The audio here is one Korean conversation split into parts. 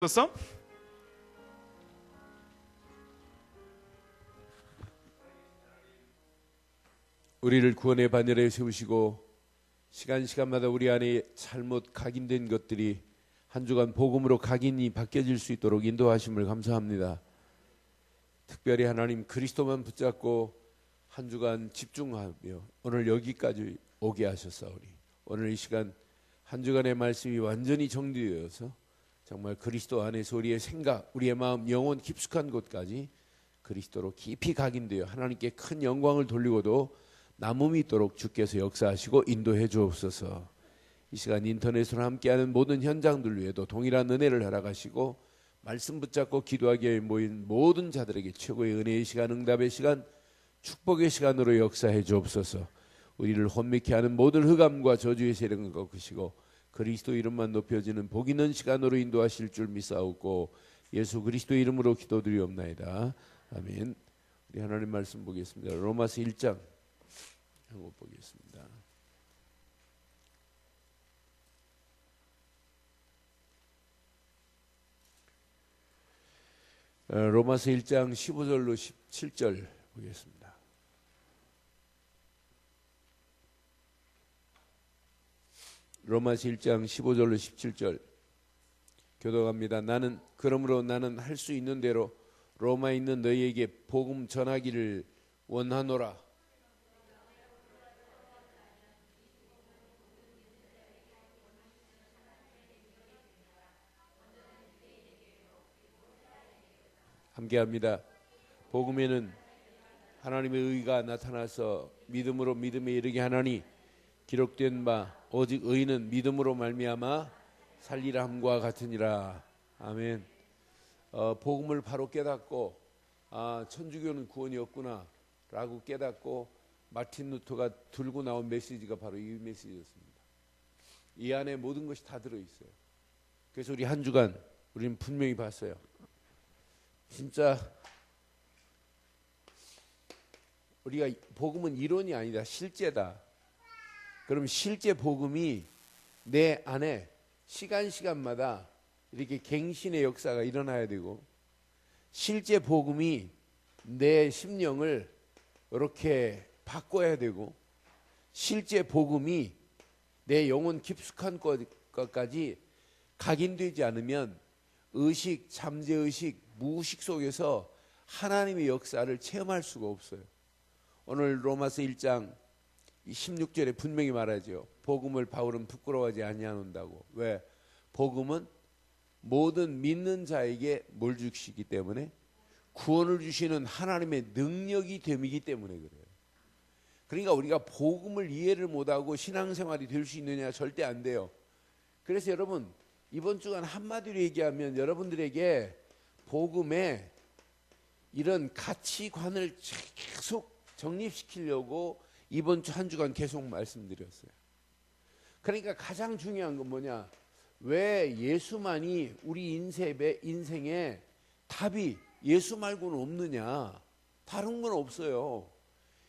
었어? 우리를 구원의 반열에 세우시고 시간마다 우리 안에 잘못 각인된 것들이 한 주간 복음으로 각인이 바뀌어질 수 있도록 인도하심을 감사합니다. 특별히 하나님 그리스도만 붙잡고 한 주간 집중하며 오늘 여기까지 오게 하셨사오니 오늘 이 시간 한 주간의 말씀이 완전히 정리되어서 정말 그리스도 안에서 우리의 생각, 우리의 마음, 영혼 깊숙한 곳까지 그리스도로 깊이 각인되어 하나님께 큰 영광을 돌리고도 남음이 있도록 주께서 역사하시고 인도해 주옵소서. 이 시간 인터넷으로 함께하는 모든 현장들 위에도 동일한 은혜를 허락하시고 말씀 붙잡고 기도하기 위해 모인 모든 자들에게 최고의 은혜의 시간, 응답의 시간, 축복의 시간으로 역사해 주옵소서. 우리를 혼미케 하는 모든 흑암과 저주의 세력을 꺾으시고 그리스도 이름만 높여지는 복 있는 시간으로 인도하실 줄 믿사옵고 예수 그리스도 이름으로 기도드리옵나이다. 아멘. 우리 하나님 말씀 보겠습니다. 로마서 1장 한번 보겠습니다. 로마서 1장 15절로 17절 보겠습니다. 로마서 1장 15절로 17절 교독합니다. 그러므로 나는 할 수 있는 대로 로마에 있는 너희에게 복음 전하기를 원하노라. 함께합니다. 복음에는 하나님의 의가 나타나서 믿음으로 믿음에 이르게 하나니 기록된 바 오직 의는 믿음으로 말미암아 살리라 함과 같으니라. 아멘. 복음을 바로 깨닫고 천주교는 구원이 없구나 라고 깨닫고 마틴 루터가 들고 나온 메시지가 바로 이 메시지였습니다. 이 안에 모든 것이 다 들어있어요. 그래서 우리 한 주간 우리는 분명히 봤어요. 진짜 우리가 복음은 이론이 아니다. 실제다. 그럼 실제 복음이 내 안에 시간마다 이렇게 갱신의 역사가 일어나야 되고 실제 복음이 내 심령을 이렇게 바꿔야 되고 실제 복음이 내 영혼 깊숙한 것까지 각인되지 않으면 의식, 잠재의식, 무의식 속에서 하나님의 역사를 체험할 수가 없어요. 오늘 로마서 1장 16절에 분명히 말하죠. 복음을 바울은 부끄러워하지 아니하는다고. 왜? 복음은 모든 믿는 자에게 뭘 주시기 때문에 구원을 주시는 하나님의 능력이 됨이기 때문에 그래요. 그러니까 우리가 복음을 이해를 못하고 신앙생활이 될 수 있느냐? 절대 안 돼요. 그래서 여러분 이번 주간 한마디로 얘기하면 여러분들에게 복음의 이런 가치관을 계속 정립시키려고 이번 주 한 주간 계속 말씀드렸어요. 그러니까 가장 중요한 건 뭐냐? 왜 예수만이 우리 인생에 답이 예수 말고는 없느냐? 다른 건 없어요.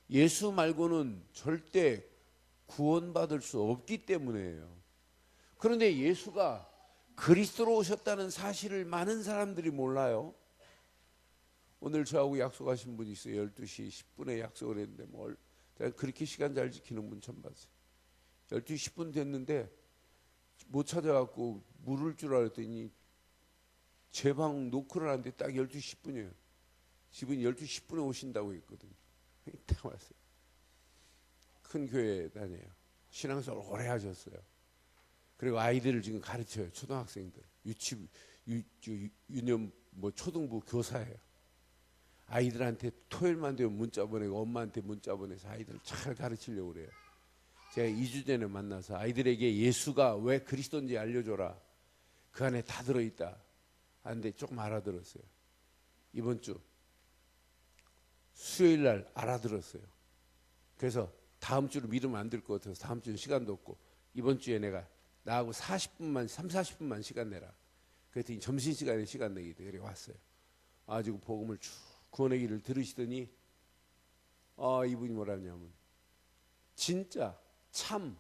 예수 말고는 절대 구원받을 수 없기 때문이에요. 그런데 예수가 그리스도로 오셨다는 사실을 많은 사람들이 몰라요. 오늘 저하고 약속하신 분이 있어요. 12시 10분에 약속을 했는데 제가 그렇게 시간 잘 지키는 분 처음 봤어요. 12시 10분 됐는데 못 찾아갖고 물을 줄 알았더니 제 방 노크를 하는데 딱 12시 10분이에요. 집은 12시 10분에 오신다고 했거든요. 딱 왔어요. 큰 교회 다녀요. 신앙생활 오래 하셨어요. 그리고 아이들을 지금 가르쳐요. 초등학생들. 유년 초등부 교사예요. 아이들한테 토요일만 되면 문자 보내고 엄마한테 문자 보내서 아이들을 잘 가르치려고 그래요. 제가 2주 전에 만나서 아이들에게 예수가 왜 그리스도인지 알려줘라. 그 안에 다 들어있다. 하는데 조금 알아들었어요. 이번 주 수요일 날 알아들었어요. 그래서 다음 주로 믿으면 안 될 것 같아서 다음 주는 시간도 없고 이번 주에 내가 나하고 40분만 시간 내라. 그랬더니 점심시간에 시간 내기도 그래 왔어요. 지금 복음을 쭉 구원의 길을 들으시더니 이분이 뭐라냐면 진짜 참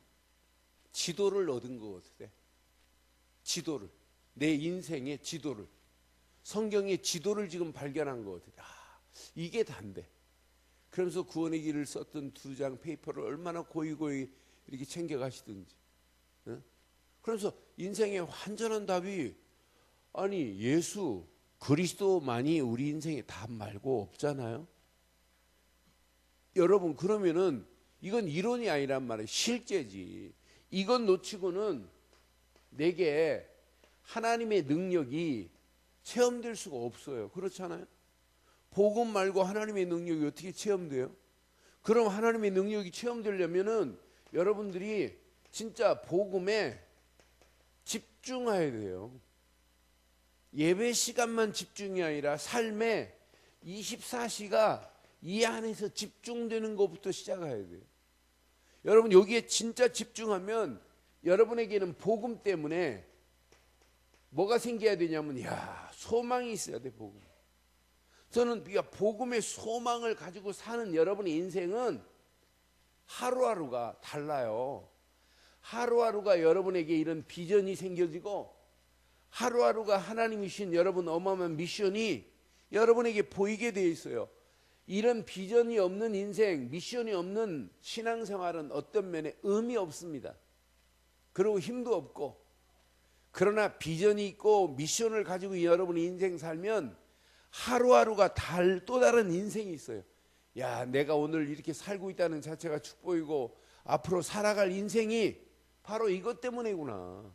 지도를 얻은 것 같아. 지도를. 내 인생의 지도를, 성경의 지도를 지금 발견한 것 같아요. 이게 단데. 그러면서 구원의 길을 썼던 2장 페이퍼를 얼마나 고이고이 이렇게 챙겨가시든지. 그래서 인생의 완전한 답이, 아니 예수 그리스도만이 우리 인생의 답 말고 없잖아요. 여러분, 그러면은 이건 이론이 아니란 말이에요. 실제지. 이건 놓치고는 내게 하나님의 능력이 체험될 수가 없어요. 그렇잖아요. 복음 말고 하나님의 능력이 어떻게 체험돼요? 그럼 하나님의 능력이 체험되려면은 여러분들이 진짜 복음에 집중해야 돼요. 예배 시간만 집중이 아니라 삶에 24시가 이 안에서 집중되는 것부터 시작해야 돼요. 여러분, 여기에 진짜 집중하면 여러분에게는 복음 때문에 뭐가 생겨야 되냐면, 소망이 있어야 돼. 복음. 저는 복음의 소망을 가지고 사는 여러분의 인생은 하루하루가 달라요. 하루하루가 여러분에게 이런 비전이 생겨지고, 하루하루가 하나님이 주신 여러분 어마어마한 미션이 여러분에게 보이게 되어 있어요. 이런 비전이 없는 인생, 미션이 없는 신앙생활은 어떤 면에 의미 없습니다. 그리고 힘도 없고. 그러나 비전이 있고 미션을 가지고 여러분이 인생 살면 하루하루가 또 다른 인생이 있어요. 내가 오늘 이렇게 살고 있다는 자체가 축복이고, 앞으로 살아갈 인생이 바로 이것 때문이구나.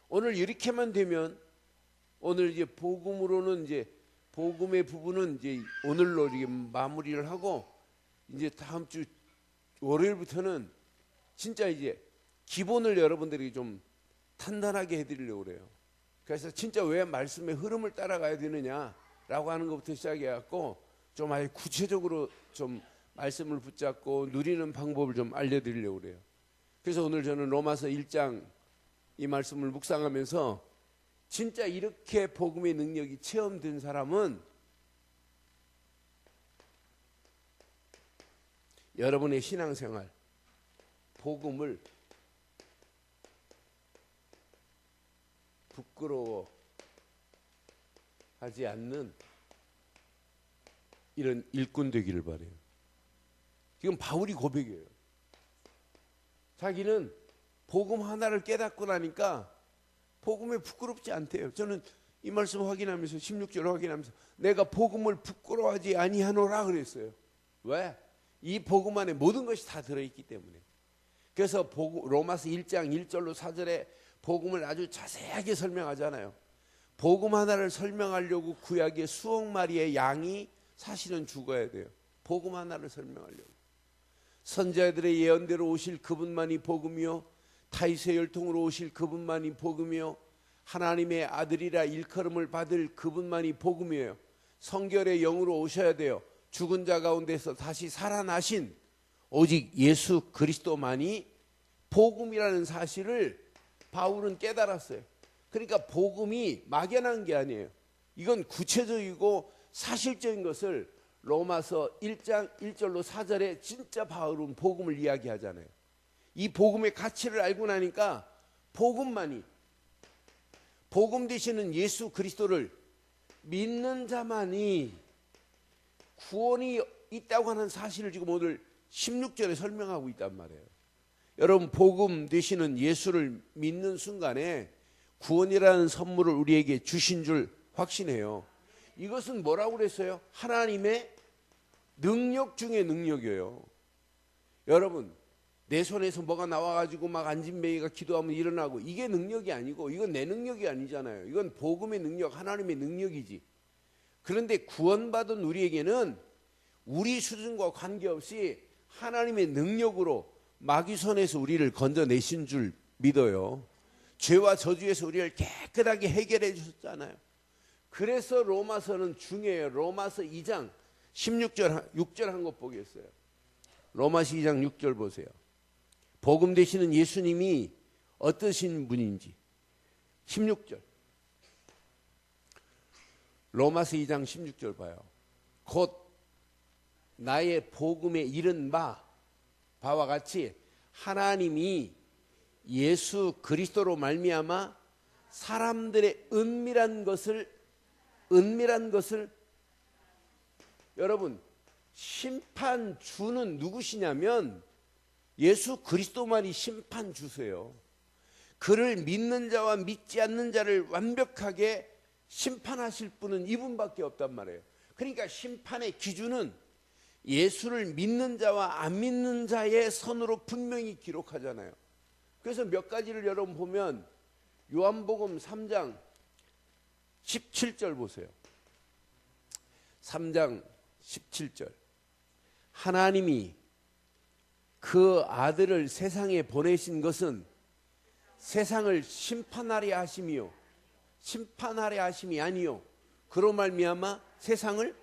오늘 이렇게만 되면, 오늘 이제 복음으로는 이제 복음의 부분은 이제 오늘로 이렇게 마무리를 하고, 이제 다음 주 월요일부터는 진짜 이제 기본을 여러분들이 좀 탄탄하게 해드리려고 그래요. 그래서 진짜 왜 말씀의 흐름을 따라가야 되느냐라고 하는 것부터 시작해갖고 좀 아예 구체적으로 좀 말씀을 붙잡고 누리는 방법을 좀 알려드리려고 그래요. 그래서 오늘 저는 로마서 1장 이 말씀을 묵상하면서 진짜 이렇게 복음의 능력이 체험된 사람은 여러분의 신앙생활, 복음을 부끄러워하지 않는 이런 일꾼 되기를 바라요. 지금 바울이 고백이에요. 자기는 복음 하나를 깨닫고 나니까 복음에 부끄럽지 않대요. 저는 이 말씀 확인하면서 16절 확인하면서 내가 복음을 부끄러워하지 아니하노라 그랬어요. 왜? 이 복음 안에 모든 것이 다 들어있기 때문에. 그래서 로마서 1장 1절로 4절에 복음을 아주 자세하게 설명하잖아요. 복음 하나를 설명하려고 구약의 수억 마리의 양이 사실은 죽어야 돼요. 복음 하나를 설명하려고. 선자들의 예언대로 오실 그분만이 복음이요, 타이세 혈통으로 오실 그분만이 복음이요, 하나님의 아들이라 일컬음을 받을 그분만이 복음이에요. 성결의 영으로 오셔야 돼요. 죽은 자 가운데서 다시 살아나신 오직 예수 그리스도만이 복음이라는 사실을 바울은 깨달았어요. 그러니까 복음이 막연한 게 아니에요. 이건 구체적이고 사실적인 것을 로마서 1장 1절로 4절에 진짜 바울은 복음을 이야기하잖아요. 이 복음의 가치를 알고 나니까 복음만이, 복음 되시는 예수 그리스도를 믿는 자만이 구원이 있다고 하는 사실을 지금 오늘 16절에 설명하고 있단 말이에요. 여러분, 복음 되시는 예수를 믿는 순간에 구원이라는 선물을 우리에게 주신 줄 확신해요. 이것은 뭐라고 그랬어요? 하나님의 능력 중에 능력이에요. 여러분, 내 손에서 뭐가 나와가지고 막 안진뱅이가 기도하면 일어나고, 이게 능력이 아니고 이건 내 능력이 아니잖아요. 이건 복음의 능력, 하나님의 능력이지. 그런데 구원받은 우리에게는 우리 수준과 관계없이 하나님의 능력으로 마귀 손에서 우리를 건져내신 줄 믿어요. 죄와 저주에서 우리를 깨끗하게 해결해 주셨잖아요. 그래서 로마서는 중요해요. 로마서 2장 16절 6절 한 것 보겠어요. 로마서 2장 6절 보세요. 복음 되시는 예수님이 어떠신 분인지. 16절 로마서 2장 16절 봐요. 곧 나의 복음에 이른 바와 같이 하나님이 예수 그리스도로 말미암아 사람들의 은밀한 것을 여러분, 심판주는 누구시냐면 예수 그리스도만이 심판주세요. 그를 믿는 자와 믿지 않는 자를 완벽하게 심판하실 분은 이분밖에 없단 말이에요. 그러니까 심판의 기준은 예수를 믿는 자와 안 믿는 자의 선으로 분명히 기록하잖아요. 그래서 몇 가지를 여러분 보면 요한복음 3장 17절 보세요. 3장 17절. 하나님이 그 아들을 세상에 보내신 것은 세상을 심판하려 하심이요, 심판하려 하심이 아니요, 그로 말미암아 세상을,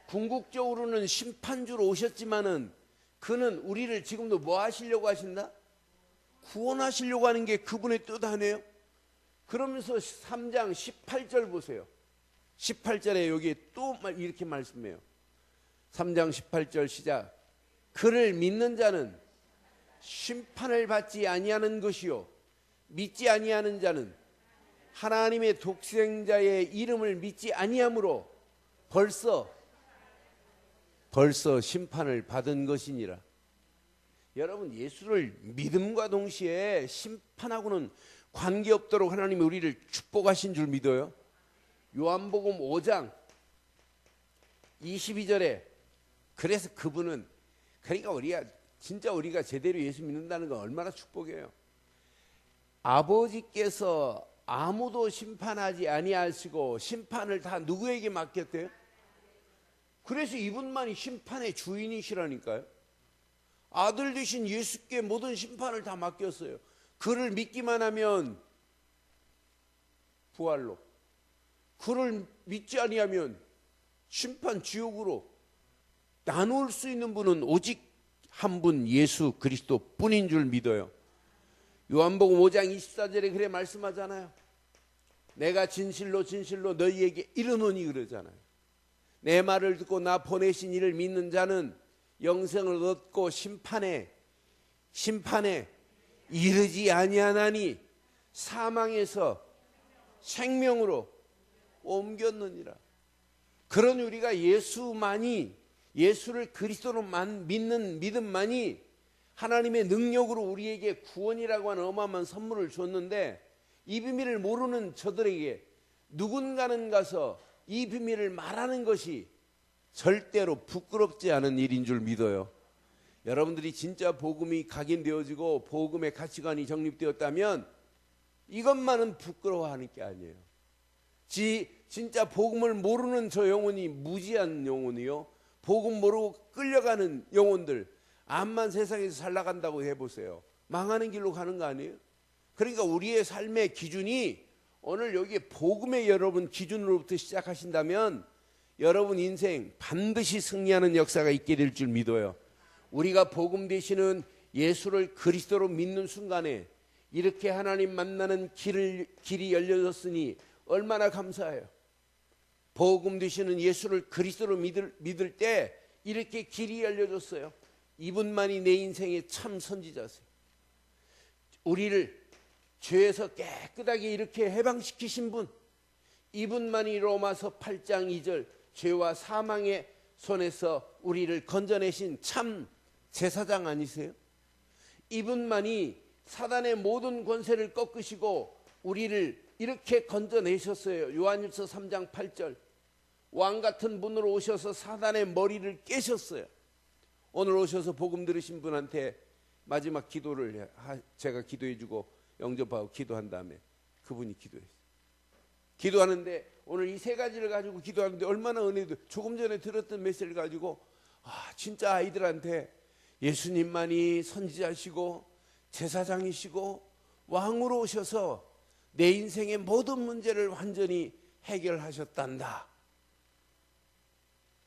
궁극적으로는 심판주로 오셨지만은 그는 우리를 지금도 뭐 하시려고 하신다? 구원하시려고 하는 게 그분의 뜻 아니에요? 그러면서 3장 18절 보세요. 18절에 여기 또 이렇게 말씀해요. 3장 18절 시작. 그를 믿는 자는 심판을 받지 아니하는 것이요, 믿지 아니하는 자는 하나님의 독생자의 이름을 믿지 아니하므로 벌써 심판을 받은 것이니라. 여러분, 예수를 믿음과 동시에 심판하고는 관계없도록 하나님이 우리를 축복하신 줄 믿어요. 요한복음 5장 22절에 그래서 그분은, 그러니까 우리가 제대로 예수 믿는다는 건 얼마나 축복이에요. 아버지께서 아무도 심판하지 아니하시고 심판을 다 누구에게 맡겼대요? 그래서 이분만이 심판의 주인이시라니까요. 아들 되신 예수께 모든 심판을 다 맡겼어요. 그를 믿기만 하면 부활로, 그를 믿지 아니하면 심판 지옥으로 나눌 수 있는 분은 오직 한 분, 예수 그리스도 뿐인 줄 믿어요. 요한복음 5장 24절에 그래 말씀하잖아요. 내가 진실로 너희에게 이르노니 그러잖아요. 내 말을 듣고 나 보내신 이를 믿는 자는 영생을 얻고 심판에 이르지 아니하나니 사망에서 생명으로 옮겼느니라. 그런 우리가 예수를 그리스도로 믿는 믿음만이 하나님의 능력으로 우리에게 구원이라고 하는 어마어마한 선물을 줬는데, 이 비밀을 모르는 저들에게 누군가는 가서 이 비밀을 말하는 것이 절대로 부끄럽지 않은 일인 줄 믿어요. 여러분들이 진짜 복음이 각인되어지고 복음의 가치관이 정립되었다면 이것만은 부끄러워하는 게 아니에요. 진짜 복음을 모르는 저 영혼이 무지한 영혼이요, 복음 모르고 끌려가는 영혼들, 암만 세상에서 잘 나간다고 해보세요. 망하는 길로 가는 거 아니에요? 그러니까 우리의 삶의 기준이 오늘 여기 복음의 여러분 기준으로부터 시작하신다면 여러분 인생 반드시 승리하는 역사가 있게 될 줄 믿어요. 우리가 복음 되시는 예수를 그리스도로 믿는 순간에 이렇게 하나님 만나는 길이 열려졌으니 얼마나 감사해요. 복음 되시는 예수를 그리스도로 믿을 때 이렇게 길이 열려졌어요. 이분만이 내 인생의 참 선지자세요. 우리를 죄에서 깨끗하게 이렇게 해방시키신 분, 이분만이 로마서 8장 2절 죄와 사망의 손에서 우리를 건져내신 참 제사장 아니세요? 이분만이 사단의 모든 권세를 꺾으시고 우리를 이렇게 건져내셨어요. 요한일서 3장 8절 왕 같은 분으로 오셔서 사단의 머리를 깨셨어요. 오늘 오셔서 복음 들으신 분한테 마지막 기도를 제가 기도해주고 영접하고 기도한 다음에 그분이 기도했어요. 기도하는데 오늘 이 세 가지를 가지고 기도하는데 얼마나 은혜도, 조금 전에 들었던 메시지를 가지고 진짜 아이들한테 예수님만이 선지자시고 제사장이시고 왕으로 오셔서 내 인생의 모든 문제를 완전히 해결하셨단다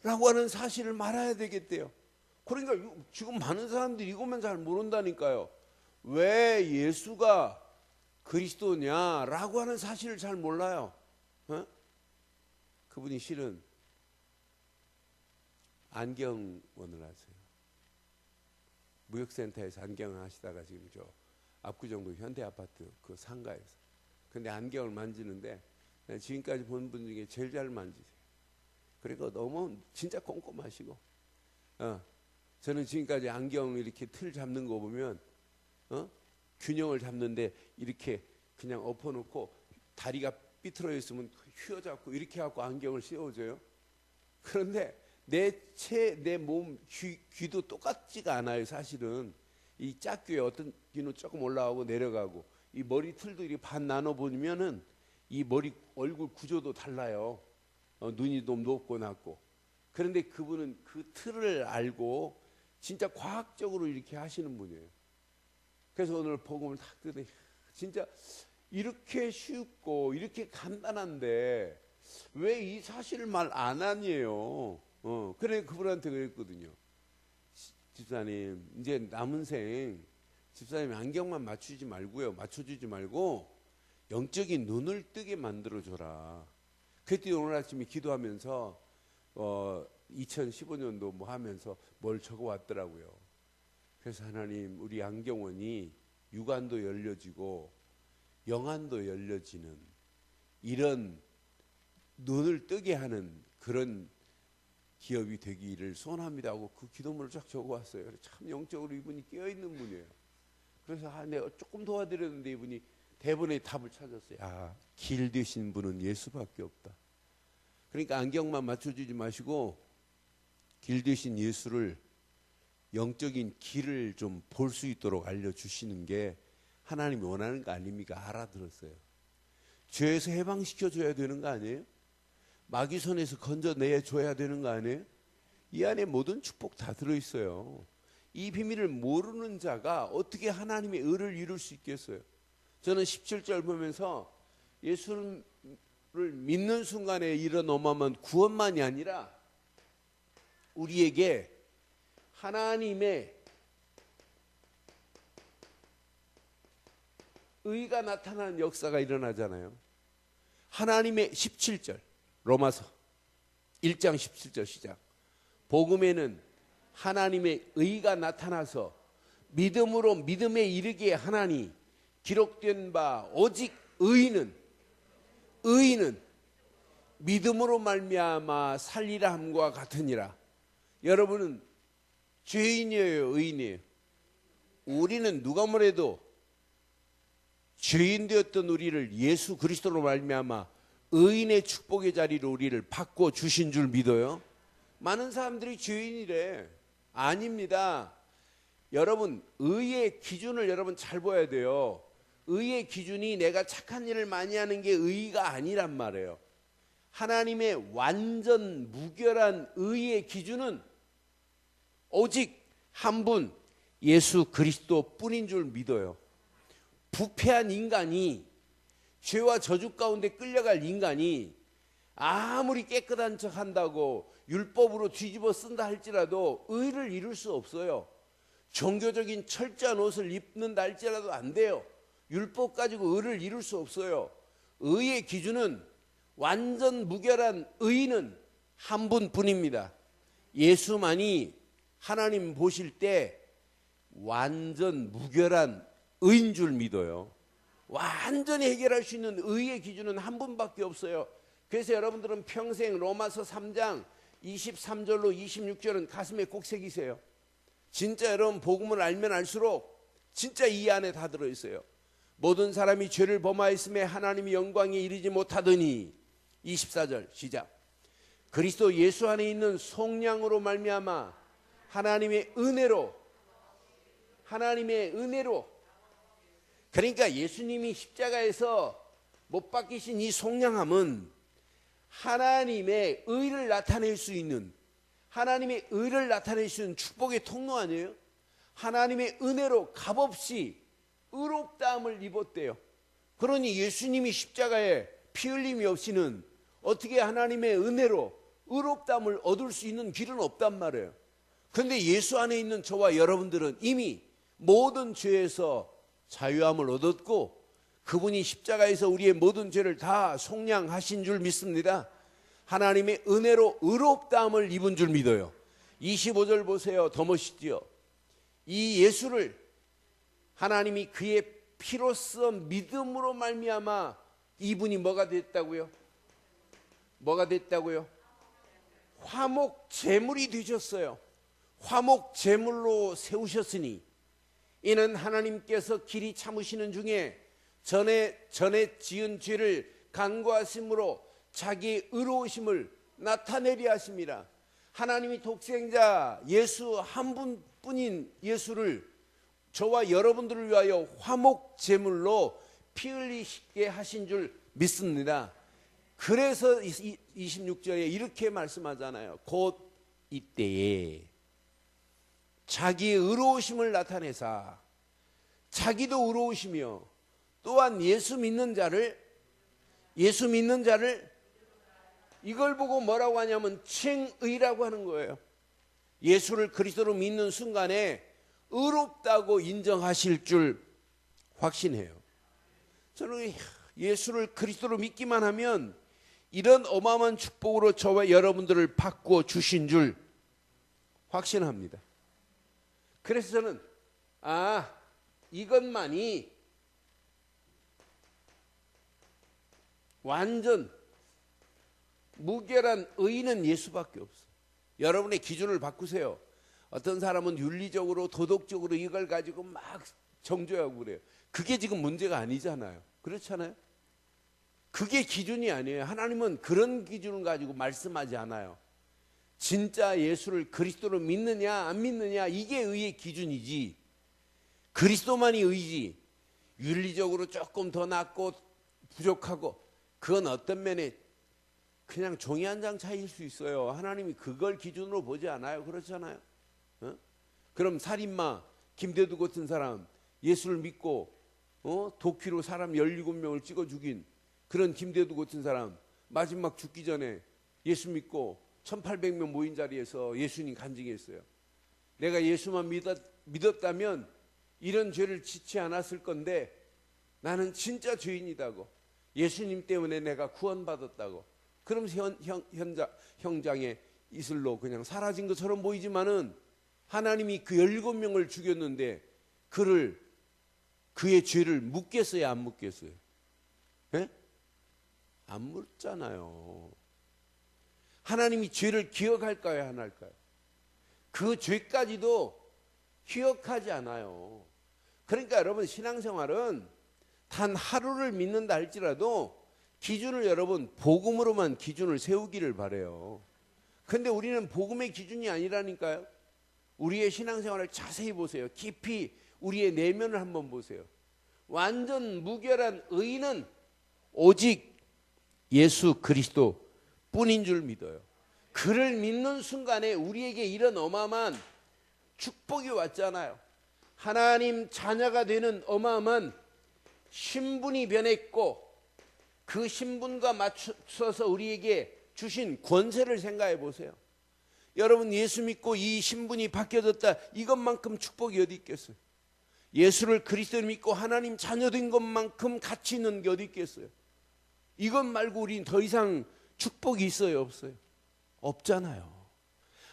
라고 하는 사실을 말해야 되겠대요. 그러니까 지금 많은 사람들이 이것만 잘 모른다니까요. 왜 예수가 그리스도냐라고 하는 사실을 잘 몰라요. 그분이 실은 안경원을 하세요. 무역센터에서 안경을 하시다가 지금 저 압구정도 현대아파트 그 상가에서 근데 안경을 만지는데 지금까지 본 분 중에 제일 잘 만지세요. 그러니까 너무 진짜 꼼꼼하시고, 저는 지금까지 안경 이렇게 틀 잡는 거 보면, 균형을 잡는데 이렇게 그냥 엎어놓고 다리가 삐뚤어 있으면 휘어잡고 이렇게 갖고 안경을 씌워줘요. 그런데 내 몸 귀도 똑같지가 않아요. 사실은 이 짝귀에 어떤 귀는 조금 올라가고 내려가고, 이 머리 틀도 이렇게 반 나눠 보면은 이 머리 얼굴 구조도 달라요. 눈이 좀 높고 낮고. 그런데 그분은 그 틀을 알고 진짜 과학적으로 이렇게 하시는 분이에요. 그래서 오늘 복음을 딱 듣더니 진짜 이렇게 쉽고 이렇게 간단한데 왜 이 사실을 말 안 하니에요. 그래 그분한테 그랬거든요. 집사님, 이제 남은 생 집사님 안경만 맞추지 말고요, 맞춰주지 말고 영적인 눈을 뜨게 만들어줘라. 그때 오늘 아침에 기도하면서 2015년도 뭐 하면서 뭘 적어왔더라고요. 그래서 하나님, 우리 안경원이 육안도 열려지고 영안도 열려지는 이런 눈을 뜨게 하는 그런 기업이 되기를 소원합니다 하고 그 기도문을 쫙 적어왔어요. 참 영적으로 이분이 깨어있는 분이에요. 그래서 내가 조금 도와드렸는데 이분이 대본의 답을 찾았어요. 길 되신 분은 예수밖에 없다. 그러니까 안경만 맞춰주지 마시고 길 되신 예수를, 영적인 길을 좀 볼 수 있도록 알려주시는 게 하나님이 원하는 거 아닙니까? 알아들었어요. 죄에서 해방시켜줘야 되는 거 아니에요? 마귀 손에서 건져내줘야 되는 거 아니에요? 이 안에 모든 축복 다 들어있어요. 이 비밀을 모르는 자가 어떻게 하나님의 의를 이룰 수 있겠어요? 저는 17절 보면서 예수를 믿는 순간에 이런 어마어마한 구원만이 아니라 우리에게 하나님의 의가 나타나는 역사가 일어나잖아요. 하나님의 17절 로마서 1장 17절 시작. 복음에는 하나님의 의가 나타나서 믿음으로 믿음에 이르게 하나니 기록된 바 오직 의인은 믿음으로 말미암아 살리라 함과 같으니라. 여러분은 죄인이에요, 의인이에요? 우리는 누가 뭐래도 죄인 되었던 우리를 예수 그리스도로 말미암아 의인의 축복의 자리로 우리를 바꿔 주신 줄 믿어요? 많은 사람들이 죄인이래. 아닙니다. 여러분, 의의 기준을 여러분 잘 봐야 돼요. 의의 기준이 내가 착한 일을 많이 하는 게 의가 아니란 말이에요. 하나님의 완전 무결한 의의 기준은 오직 한 분, 예수 그리스도 뿐인 줄 믿어요. 부패한 인간이, 죄와 저주 가운데 끌려갈 인간이 아무리 깨끗한 척 한다고 율법으로 뒤집어 쓴다 할지라도 의를 이룰 수 없어요. 종교적인 철저한 옷을 입는다 할지라도 안 돼요. 율법 가지고 의를 이룰 수 없어요. 의의 기준은 완전 무결한 의인은 한 분뿐입니다. 예수만이 하나님 보실 때 완전 무결한 의인 줄 믿어요. 완전히 해결할 수 있는 의의 기준은 한 분밖에 없어요. 그래서 여러분들은 평생 로마서 3장 23절로 26절은 가슴에 꼭 새기세요. 진짜 여러분 복음을 알면 알수록 진짜 이 안에 다 들어있어요. 모든 사람이 죄를 범하였음에 하나님의 영광에 이르지 못하더니 24절 시작. 그리스도 예수 안에 있는 속량으로 말미암아 하나님의 은혜로 그러니까 예수님이 십자가에서 못 박히신 이 속량함은 하나님의 의를 나타낼 수 있는, 하나님의 의를 나타낼 수 있는 축복의 통로 아니에요? 하나님의 은혜로 값없이 의롭다함을 입었대요. 그러니 예수님이 십자가에 피 흘림이 없이는 어떻게 하나님의 은혜로 의롭다함을 얻을 수 있는 길은 없단 말이에요. 그런데 예수 안에 있는 저와 여러분들은 이미 모든 죄에서 자유함을 얻었고 그분이 십자가에서 우리의 모든 죄를 다 속량하신 줄 믿습니다. 하나님의 은혜로 의롭다함을 입은 줄 믿어요. 25절 보세요. 더 멋있지요. 이 예수를 하나님이 그의 피로써 믿음으로 말미암아 이분이 뭐가 됐다고요? 뭐가 됐다고요? 화목 제물이 되셨어요. 화목 제물로 세우셨으니 이는 하나님께서 길이 참으시는 중에 전에 지은 죄를 간구하심으로 자기의 의로우심을 나타내려 하심이라. 하나님이 독생자 예수 한 분뿐인 예수를 저와 여러분들을 위하여 화목 제물로 피 흘리게 하신 줄 믿습니다. 그래서 26절에 이렇게 말씀하잖아요. 곧 이때에 자기의 의로우심을 나타내사 자기도 의로우시며 또한 예수 믿는 자를 이걸 보고 뭐라고 하냐면 칭의라고 하는 거예요. 예수를 그리스도로 믿는 순간에 의롭다고 인정하실 줄 확신해요. 저는 예수를 그리스도로 믿기만 하면 이런 어마어마한 축복으로 저와 여러분들을 바꾸어 주신 줄 확신합니다. 그래서 저는 이것만이 완전 무결한 의인은 예수밖에 없어요. 여러분의 기준을 바꾸세요. 어떤 사람은 윤리적으로 도덕적으로 이걸 가지고 막 정죄하고 그래요. 그게 지금 문제가 아니잖아요. 그렇잖아요. 그게 기준이 아니에요. 하나님은 그런 기준을 가지고 말씀하지 않아요. 진짜 예수를 그리스도로 믿느냐 안 믿느냐 이게 의의 기준이지, 그리스도만이 의지. 윤리적으로 조금 더 낫고 부족하고 그건 어떤 면에 그냥 종이 한 장 차이일 수 있어요. 하나님이 그걸 기준으로 보지 않아요. 그렇잖아요. 그럼 살인마 김대두 같은 사람 예수를 믿고 도끼로 사람 17명을 찍어 죽인 그런 김대두 같은 사람 마지막 죽기 전에 예수 믿고 1800명 모인 자리에서 예수님 간증했어요. 내가 예수만 믿었다면 이런 죄를 짓지 않았을 건데 나는 진짜 죄인이다고, 예수님 때문에 내가 구원받았다고. 그럼 형장에 이슬로 그냥 사라진 것처럼 보이지만은 하나님이 그 17명을 죽였는데 그의 죄를 묻겠어요 안 묻겠어요? 네? 안 묻잖아요. 하나님이 죄를 기억할까요 안 할까요? 그 죄까지도 기억하지 않아요. 그러니까 여러분 신앙생활은 단 하루를 믿는다 할지라도 기준을 여러분 복음으로만 기준을 세우기를 바라요. 그런데 우리는 복음의 기준이 아니라니까요. 우리의 신앙생활을 자세히 보세요. 깊이 우리의 내면을 한번 보세요. 완전 무결한 의인은 오직 예수 그리스도 뿐인 줄 믿어요. 그를 믿는 순간에 우리에게 이런 어마어마한 축복이 왔잖아요. 하나님 자녀가 되는 어마어마한 신분이 변했고 그 신분과 맞춰서 우리에게 주신 권세를 생각해 보세요. 여러분 예수 믿고 이 신분이 바뀌어졌다, 이것만큼 축복이 어디 있겠어요? 예수를 그리스도를 믿고 하나님 자녀된 것만큼 가치 있는 게 어디 있겠어요? 이것 말고 우리는 더 이상 축복이 있어요 없어요? 없잖아요.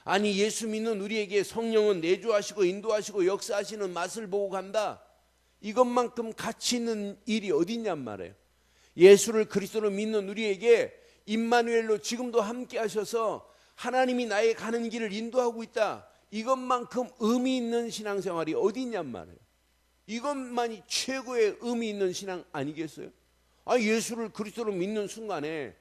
아니 예수 믿는 우리에게 성령은 내주하시고 인도하시고 역사하시는 맛을 보고 간다, 이것만큼 가치 있는 일이 어디 있냔 말이에요. 예수를 그리스도로 믿는 우리에게 임마누엘로 지금도 함께 하셔서 하나님이 나의 가는 길을 인도하고 있다, 이것만큼 의미 있는 신앙생활이 어디 있냔 말이에요. 이것만이 최고의 의미 있는 신앙 아니겠어요? 예수를 그리스도로 믿는 순간에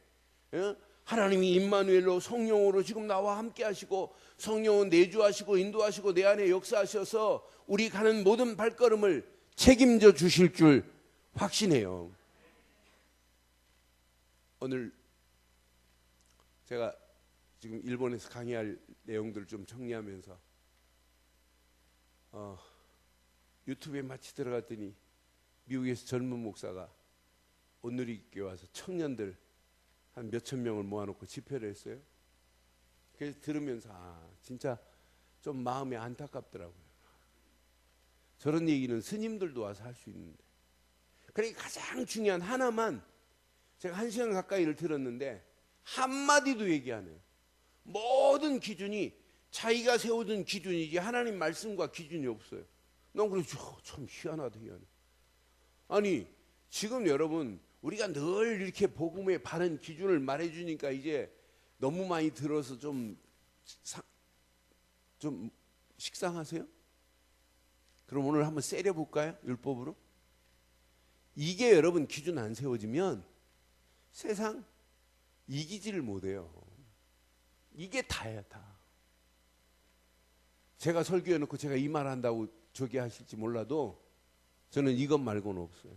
하나님이 임마누엘로 성령으로 지금 나와 함께 하시고 성령은 내주하시고 인도하시고 내 안에 역사하셔서 우리 가는 모든 발걸음을 책임져 주실 줄 확신해요. 오늘 제가 지금 일본에서 강의할 내용들을 좀 정리하면서 유튜브에 마치 들어갔더니 미국에서 젊은 목사가 온누리교회 와서 청년들 한 몇천 명을 모아놓고 집회를 했어요. 그래서 들으면서 진짜 좀 마음이 안타깝더라고요. 저런 얘기는 스님들도 와서 할 수 있는데. 그러니까 가장 중요한 하나만, 제가 1시간 가까이를 들었는데 한마디도 얘기 안 해요. 모든 기준이 자기가 세워둔 기준이지 하나님 말씀과 기준이 없어요. 난 그래서 참 희한하다 희한해. 아니 지금 여러분 우리가 늘 이렇게 복음의 바른 기준을 말해주니까 이제 너무 많이 들어서 좀 식상하세요? 그럼 오늘 한번 세려볼까요? 율법으로? 이게 여러분 기준 안 세워지면 세상 이기지를 못해요. 이게 다야 다. 제가 설교해놓고 제가 이 말 한다고 저기 하실지 몰라도 저는 이것 말고는 없어요.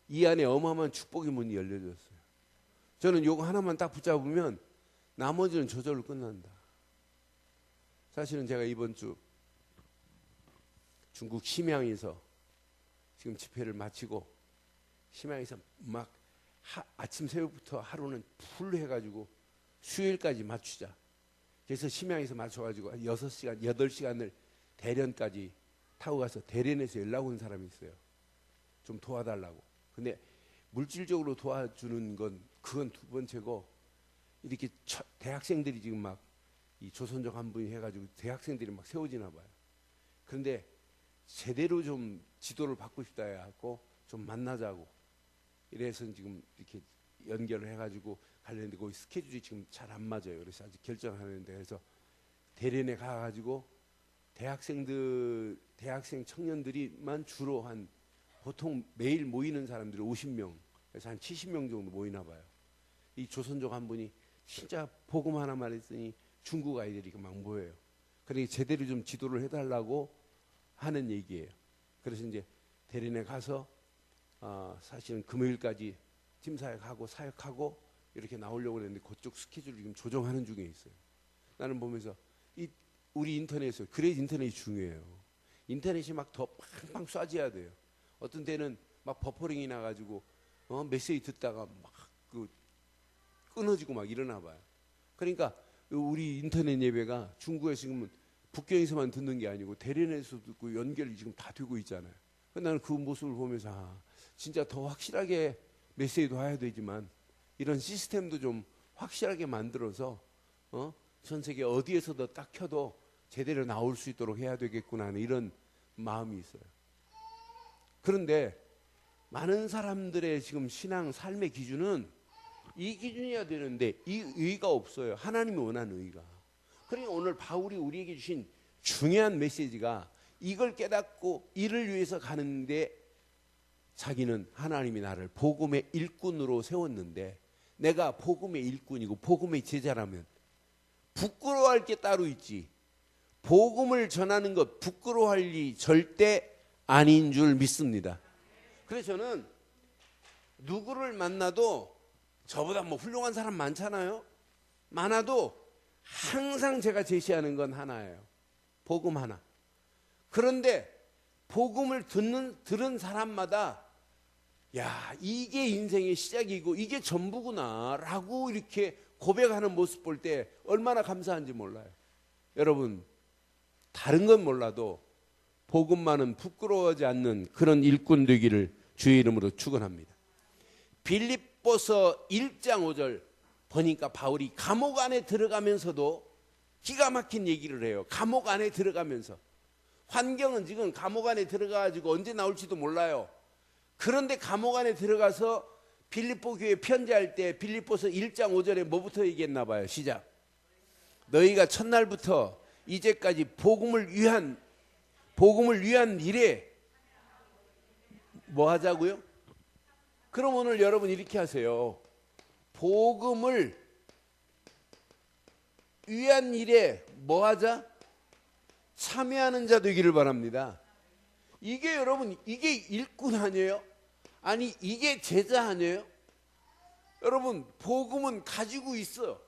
이 안에 어마어마한 축복의 문이 열려졌어요. 저는 요거 하나만 딱 붙잡으면 나머지는 저절로 끝난다. 사실은 제가 이번 주 중국 심양에서 지금 집회를 마치고 심양에서 막 아침 새벽부터 하루는 풀 해가지고 수요일까지 맞추자. 그래서 심양에서 맞춰가지고 6시간, 8시간을 대련까지 타고 가서 대련에서 연락 온 사람이 있어요. 좀 도와달라고. 근데 물질적으로 도와주는 건 그건 두 번째고 이렇게 대학생들이 지금 막 이 조선족 한 분이 해가지고 대학생들이 막 세워지나 봐요. 그런데 제대로 좀 지도를 받고 싶다 해갖고 좀 만나자고 이래서 지금 이렇게 연결을 해가지고 가려는데 거기 스케줄이 지금 잘 안 맞아요. 그래서 아직 결정하는데 그래서 대련에 가가지고 대학생 청년들이만 주로 한 보통 매일 모이는 사람들이 50명, 그래서 한 70명 정도 모이나 봐요. 이 조선족 한 분이 진짜 복음 하나 말했더니 중국 아이들이 막 모여요. 그러니까 제대로 좀 지도를 해달라고 하는 얘기예요. 그래서 이제 대련에 가서 사실은 금요일까지 팀사역하고 사역하고 이렇게 나오려고 했는데 그쪽 스케줄을 지금 조정하는 중에 있어요. 나는 보면서 우리 인터넷에서 그래야 인터넷이 중요해요. 인터넷이 막 더 팡팡 쏴줘야 돼요. 어떤 때는 막 버퍼링이 나가지고 메시지 듣다가 막 끊어지고 막 이러나 봐요. 그러니까 우리 인터넷 예배가 중국에서 지금은 북경에서만 듣는 게 아니고 대련에서 듣고 연결이 지금 다 되고 있잖아요. 나는 그 모습을 보면서 진짜 더 확실하게 메시지도 해야 되지만 이런 시스템도 좀 확실하게 만들어서 전 세계 어디에서도 딱 켜도 제대로 나올 수 있도록 해야 되겠구나 하는 이런 마음이 있어요. 그런데 많은 사람들의 지금 신앙 삶의 기준은 이 기준이어야 되는데 이 의의가 없어요. 하나님이 원하는 의의가. 그러니까 오늘 바울이 우리에게 주신 중요한 메시지가 이걸 깨닫고 이를 위해서 가는데 자기는 하나님이 나를 복음의 일꾼으로 세웠는데 내가 복음의 일꾼이고 복음의 제자라면 부끄러워할 게 따로 있지. 복음을 전하는 것 부끄러워할 일이 절대 아닌 줄 믿습니다. 그래서 저는 누구를 만나도 저보다 뭐 훌륭한 사람 많잖아요. 많아도 항상 제가 제시하는 건 하나예요. 복음 하나. 그런데 복음을 들은 사람마다 야, 이게 인생의 시작이고 이게 전부구나라고 이렇게 고백하는 모습 볼 때 얼마나 감사한지 몰라요. 여러분, 다른 건 몰라도 복음만은 부끄러워하지 않는 그런 일꾼 되기를 주의 이름으로 축원합니다. 빌립보서 1장 5절 보니까 바울이 감옥 안에 들어가면서도 기가 막힌 얘기를 해요. 감옥 안에 들어가면서. 환경은 지금 감옥 안에 들어가가지고 언제 나올지도 몰라요. 그런데 감옥 안에 들어가서 빌립보 교회 편지할 때 빌립보서 1장 5절에 뭐부터 얘기했나 봐요. 시작. 너희가 첫날부터 이제까지 복음을 위한 일에 뭐 하자고요? 그럼 오늘 여러분 이렇게 하세요. 복음을 위한 일에 뭐 하자? 참여하는 자 되기를 바랍니다. 이게 여러분 이게 일꾼 아니에요? 아니 이게 제자 아니에요? 여러분 복음은 가지고 있어요.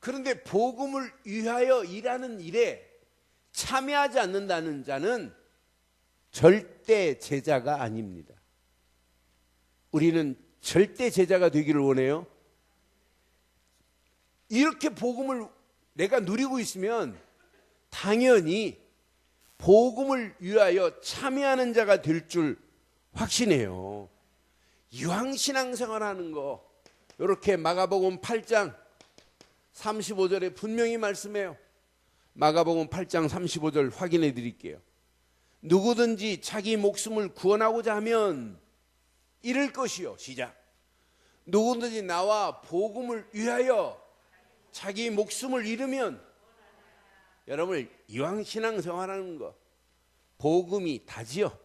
그런데 복음을 위하여 일하는 일에 참여하지 않는다는 자는 절대 제자가 아닙니다. 우리는 절대 제자가 되기를 원해요. 이렇게 복음을 내가 누리고 있으면 당연히 복음을 위하여 참여하는 자가 될 줄 확신해요. 유황신앙생활하는 거 이렇게 마가복음 8장 35절에 분명히 말씀해요. 마가복음 8장 35절 확인해 드릴게요. 누구든지 자기 목숨을 구원하고자 하면 잃을 것이요. 시작. 누구든지 나와 복음을 위하여 자기 목숨을 잃으면, 여러분 이왕 신앙생활하는 거 복음이 다지요.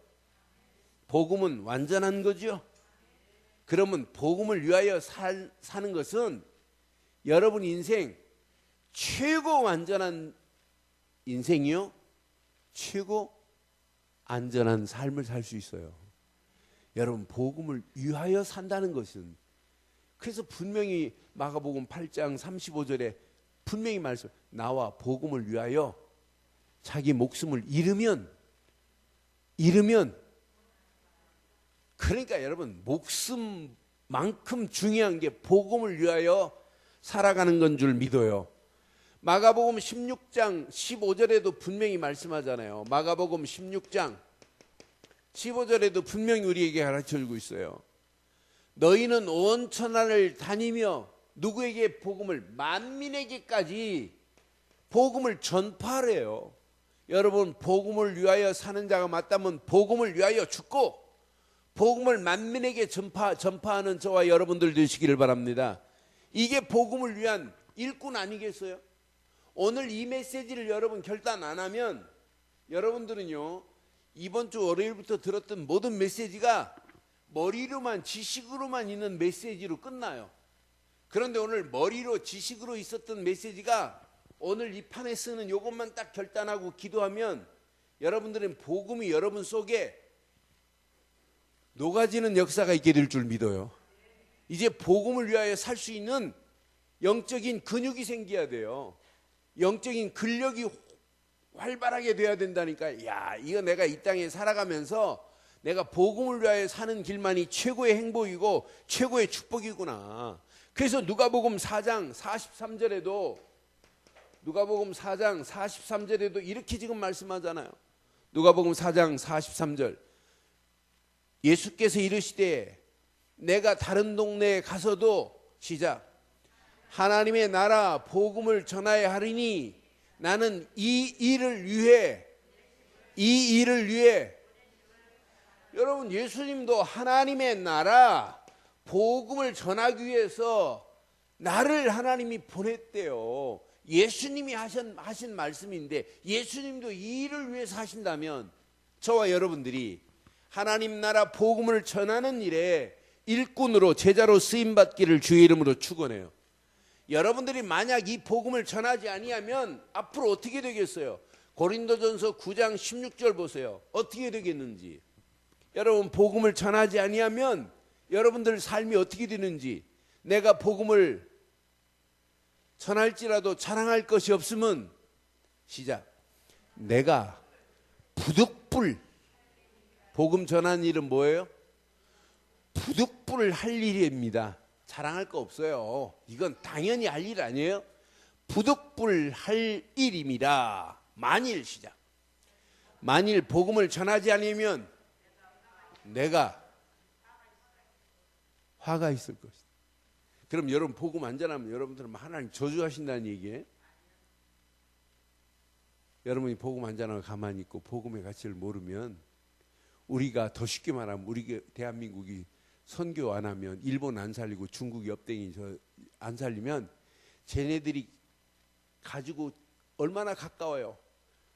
복음은 완전한 거죠. 그러면 복음을 위하여 사는 것은 여러분 인생 최고 완전한 인생이요, 최고 안전한 삶을 살 수 있어요. 여러분 복음을 위하여 산다는 것은, 그래서 분명히 마가복음 8장 35절에 분명히 말씀, 나와 복음을 위하여 자기 목숨을 잃으면, 그러니까 여러분 목숨만큼 중요한 게 복음을 위하여 살아가는 건 줄 믿어요. 마가복음 16장 15절에도 분명히 말씀하잖아요. 마가복음 16장 15절에도 분명히 우리에게 가르쳐주고 있어요. 너희는 온 천하를 다니며 누구에게 복음을, 만민에게까지 복음을 전파하래요. 여러분 복음을 위하여 사는 자가 맞다면 복음을 위하여 죽고 복음을 만민에게 전파하는 저와 여러분들 되시기를 바랍니다. 이게 복음을 위한 일꾼 아니겠어요? 오늘 이 메시지를 여러분 결단 안 하면 여러분들은요, 이번 주 월요일부터 들었던 모든 메시지가 머리로만, 지식으로만 있는 메시지로 끝나요. 그런데 오늘 머리로, 지식으로 있었던 메시지가 오늘 이 판에 쓰는 이것만 딱 결단하고 기도하면 여러분들은 복음이 여러분 속에 녹아지는 역사가 있게 될 줄 믿어요. 이제 복음을 위하여 살 수 있는 영적인 근육이 생겨야 돼요. 영적인 근력이 활발하게 돼야 된다니까. 야, 이거 내가 이 땅에 살아가면서 내가 복음을 위하여 사는 길만이 최고의 행복이고 최고의 축복이구나. 그래서 누가복음 4장 43절에도 이렇게 지금 말씀하잖아요. 누가복음 4장 43절, 예수께서 이르시되 내가 다른 동네에 가서도, 시작, 하나님의 나라 복음을 전하여 하리니 나는 이 일을 위해 여러분 예수님도 하나님의 나라 복음을 전하기 위해서 나를 하나님이 보냈대요. 예수님이 하신 말씀인데 예수님도 이 일을 위해서 하신다면 저와 여러분들이 하나님 나라 복음을 전하는 일에 일꾼으로, 제자로 쓰임받기를 주의 이름으로 축원해요. 여러분들이 만약 이 복음을 전하지 아니하면 앞으로 어떻게 되겠어요? 고린도전서 9장 16절 보세요. 어떻게 되겠는지. 여러분 복음을 전하지 아니하면 여러분들 삶이 어떻게 되는지. 내가 복음을 전할지라도 자랑할 것이 없으면, 시작, 내가 부득불, 복음 전하는 일은 뭐예요? 부득불 할 일입니다. 자랑할 거 없어요. 이건 당연히 할 일 아니에요? 부득불 할 일입니다. 만일, 시작, 만일 복음을 전하지 않으면 내가 화가 있을 것이다. 그럼 여러분 복음 안 전하면 여러분들은 하나님 저주하신다는 얘기예요? 여러분이 복음 안 전하고 가만히 있고 복음의 가치를 모르면, 우리가 더 쉽게 말하면 우리 대한민국이 선교 안 하면, 일본 안 살리고 중국 옆댕이 안 살리면 쟤네들이 가지고 얼마나 가까워요.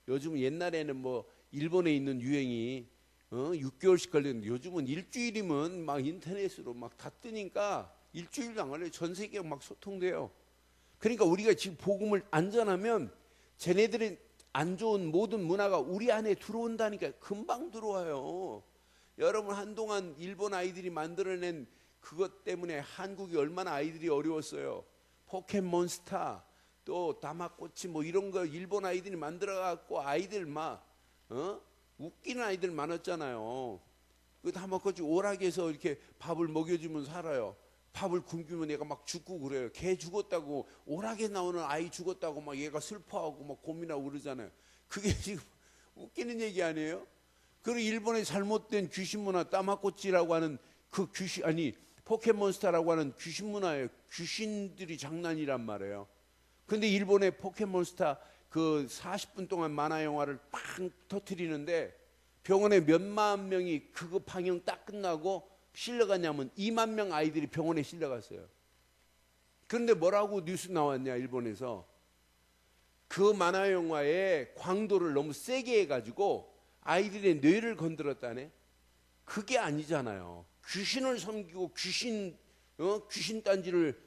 요즘 옛날에는 뭐 일본에 있는 유행이 6개월씩 걸렸는데 요즘은 일주일이면 막 인터넷으로 막 다 뜨니까 일주일도 안 걸려요. 전 세계가 막 소통돼요. 그러니까 우리가 지금 복음을 안 전하면 쟤네들의 안 좋은 모든 문화가 우리 안에 들어온다니까. 금방 들어와요. 여러분 한동안 일본 아이들이 만들어낸 그것 때문에 한국이 얼마나 아이들이 어려웠어요. 포켓몬스터 또 다마꼬치 뭐 이런 거 일본 아이들이 만들어갖고 아이들 막 웃기는 아이들 많았잖아요. 그 다마꼬치 오락에서 이렇게 밥을 먹여주면 살아요. 밥을 굶기면 얘가 막 죽고 그래요. 개 죽었다고, 오락에 나오는 아이 죽었다고 막 얘가 슬퍼하고 막 고민하고 그러잖아요. 그게 지금 웃기는 얘기 아니에요? 그리고 일본의 잘못된 귀신 문화, 따마꼬치라고 하는 그 귀신, 아니 포켓몬스터라고 하는 귀신 문화예요. 귀신들이 장난이란 말이에요. 근데 일본의 포켓몬스터 그 40분 동안 만화 영화를 빵 터트리는데 병원에 몇만 명이 그거 방영 딱 끝나고 실려갔냐면 2만 명 아이들이 병원에 실려갔어요. 그런데 뭐라고 뉴스 나왔냐, 일본에서. 그 만화 영화의 광도를 너무 세게 해가지고 아이들의 뇌를 건드렸다네. 그게 아니잖아요. 귀신을 섬기고 귀신 딴지를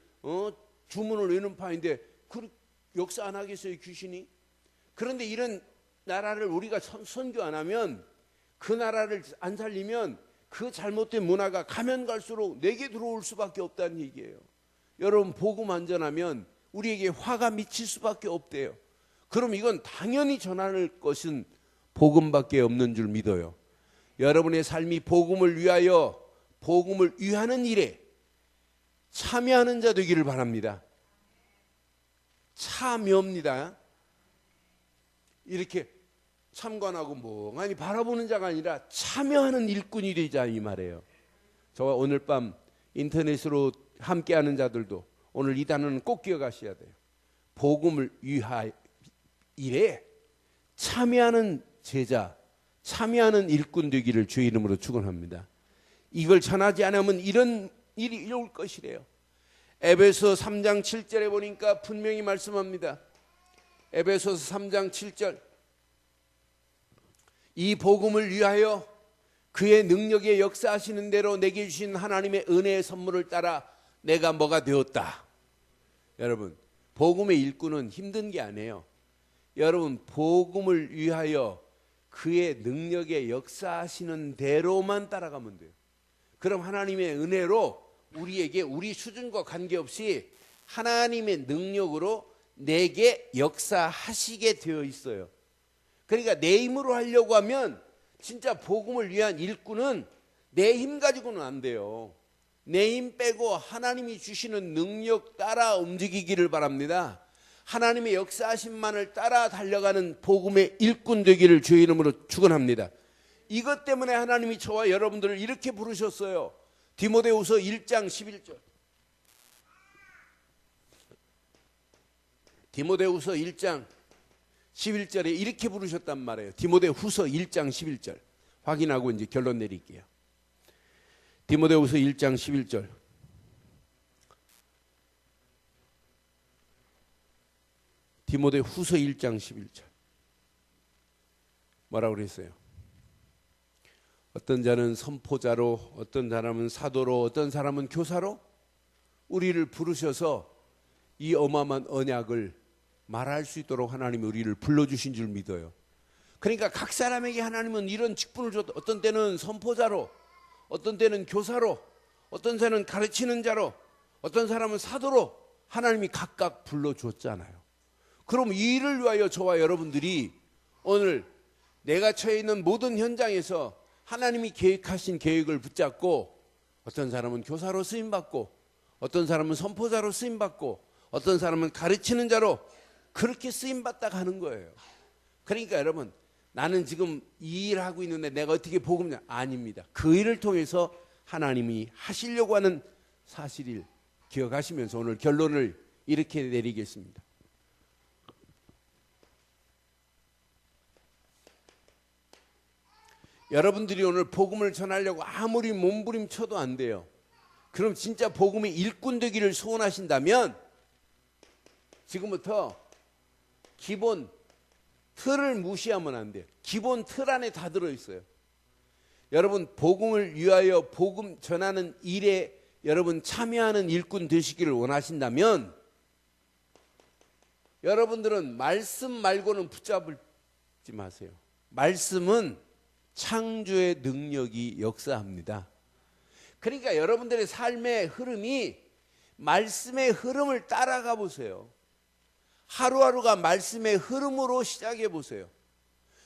주문을 외는 파인데 그 역사 안 하겠어요, 귀신이? 그런데 이런 나라를 우리가 선교 안 하면, 그 나라를 안 살리면 그 잘못된 문화가 가면 갈수록 내게 들어올 수밖에 없다는 얘기예요. 여러분, 복음 안 전하면 우리에게 화가 미칠 수밖에 없대요. 그럼 이건 당연히 전할 것은 복음밖에 없는 줄 믿어요. 여러분의 삶이 복음을 위하여, 복음을 위하는 일에 참여하는 자 되기를 바랍니다. 참여입니다. 이렇게 참관하고 멍하니 바라보는 자가 아니라 참여하는 일꾼이 되자, 이 말이에요. 저와 오늘 밤 인터넷으로 함께하는 자들도 오늘 이 단어는 꼭 기억하셔야 돼요. 복음을 위하여 일에 참여하는 제자, 참여하는 일꾼 되기를 주의 이름으로 축원합니다. 이걸 전하지 않으면 이런 일이 올 것이래요. 에베소 3장 7절에 보니까 분명히 말씀합니다. 에베소서 3장 7절, 이 복음을 위하여 그의 능력에 역사하시는 대로 내게 주신 하나님의 은혜의 선물을 따라 내가 뭐가 되었다. 여러분, 복음의 일꾼은 힘든 게 아니에요. 여러분, 복음을 위하여 그의 능력에 역사하시는 대로만 따라가면 돼요. 그럼 하나님의 은혜로 우리에게, 우리 수준과 관계없이 하나님의 능력으로 내게 역사하시게 되어 있어요. 그러니까 내 힘으로 하려고 하면 진짜 복음을 위한 일꾼은 내 힘 가지고는 안 돼요. 내 힘 빼고 하나님이 주시는 능력 따라 움직이기를 바랍니다. 하나님의 역사하심만을 따라 달려가는 복음의 일꾼 되기를 주의 이름으로 축원합니다. 이것 때문에 하나님이 저와 여러분들을 이렇게 부르셨어요. 디모데후서 1장 11절. 디모데후서 1장 11절에 이렇게 부르셨단 말이에요. 디모데후서 1장 11절. 확인하고 이제 결론 내릴게요. 디모데후서 1장 11절. 디모데후서 1장 11절. 뭐라고 그랬어요? 어떤 자는 선포자로, 어떤 사람은 사도로, 어떤 사람은 교사로 우리를 부르셔서 이 어마어마한 언약을 말할 수 있도록 하나님이 우리를 불러주신 줄 믿어요. 그러니까 각 사람에게 하나님은 이런 직분을 줬다. 어떤 때는 선포자로, 어떤 때는 교사로, 어떤 때는 가르치는 자로, 어떤 사람은 사도로 하나님이 각각 불러줬잖아요. 그럼 이 일을 위하여 저와 여러분들이 오늘 내가 처해 있는 모든 현장에서 하나님이 계획하신 계획을 붙잡고, 어떤 사람은 교사로 쓰임받고, 어떤 사람은 선포자로 쓰임받고, 어떤 사람은 가르치는 자로 그렇게 쓰임받다 가는 거예요. 그러니까 여러분, 나는 지금 이 일을 하고 있는데 내가 어떻게 복음을, 아닙니다. 그 일을 통해서 하나님이 하시려고 하는 사실을 기억하시면서 오늘 결론을 이렇게 내리겠습니다. 여러분들이 오늘 복음을 전하려고 아무리 몸부림쳐도 안 돼요. 그럼 진짜 복음의 일꾼 되기를 소원하신다면 지금부터 기본 틀을 무시하면 안 돼요. 기본 틀 안에 다 들어있어요. 여러분, 복음을 위하여 복음 전하는 일에 여러분 참여하는 일꾼 되시기를 원하신다면 여러분들은 말씀 말고는 붙잡지 마세요. 말씀은 창조의 능력이 역사합니다. 그러니까 여러분들의 삶의 흐름이 말씀의 흐름을 따라가 보세요. 하루하루가 말씀의 흐름으로 시작해 보세요.